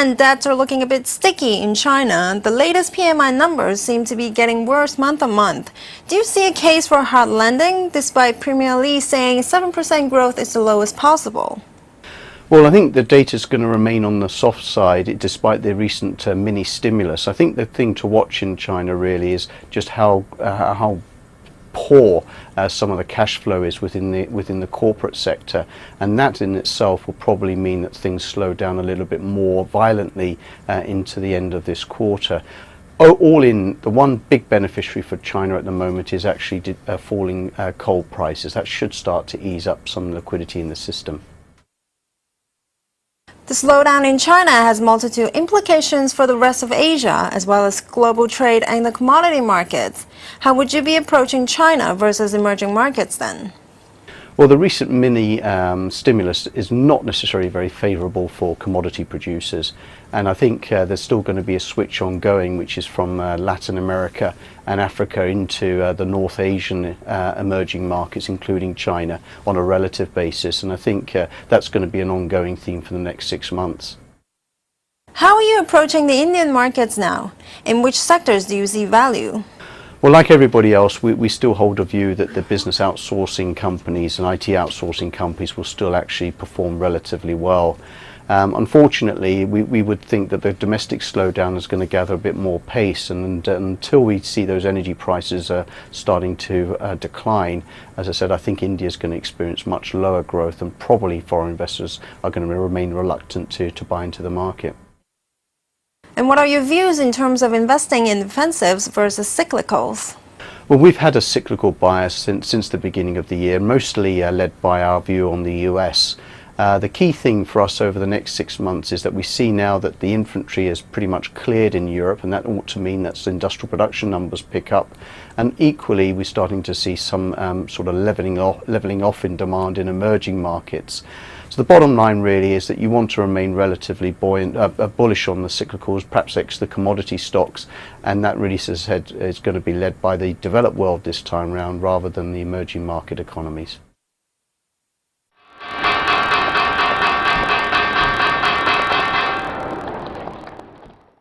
and debts are looking a bit sticky in China. The latest PMI numbers seem to be getting worse month on month. Do you see a case for hard landing, despite Premier Li saying 7% growth is the lowest possible? Well, I think the data is going to remain on the soft side despite the recent mini stimulus. I think the thing to watch in China really is just how poor some of the cash flow is within the corporate sector, and that in itself will probably mean that things slow down a little bit more violently into the end of this quarter. All in, the one big beneficiary for China at the moment is actually falling coal prices. That should start to ease up some liquidity in the system. The slowdown in China has multitude implications for the rest of Asia, as well as global trade and the commodity markets. How would you be approaching China versus emerging markets then? Well, the recent mini stimulus is not necessarily very favourable for commodity producers, and I think there's still going to be a switch ongoing, which is from Latin America and Africa into the North Asian emerging markets, including China, on a relative basis, and I think that's going to be an ongoing theme for the next 6 months. How are you approaching the Indian markets now? In which sectors do you see value? Well, like everybody else, we still hold a view that the business outsourcing companies and IT outsourcing companies will still actually perform relatively well. Unfortunately, we would think that the domestic slowdown is going to gather a bit more pace, and until we see those energy prices starting to decline, as I said, I think India is going to experience much lower growth, and probably foreign investors are going to remain reluctant to buy into the market. And what are your views in terms of investing in defensives versus cyclicals? Well, we've had a cyclical bias since the beginning of the year, mostly led by our view on the US. The key thing for us over the next 6 months is that we see now that the inventory is pretty much cleared in Europe, and that ought to mean that industrial production numbers pick up. And equally, we're starting to see some sort of leveling off in demand in emerging markets. So the bottom line really is that you want to remain relatively bullish on the cyclicals, perhaps ex the commodity stocks, and that really, as I said, is going to be led by the developed world this time round rather than the emerging market economies.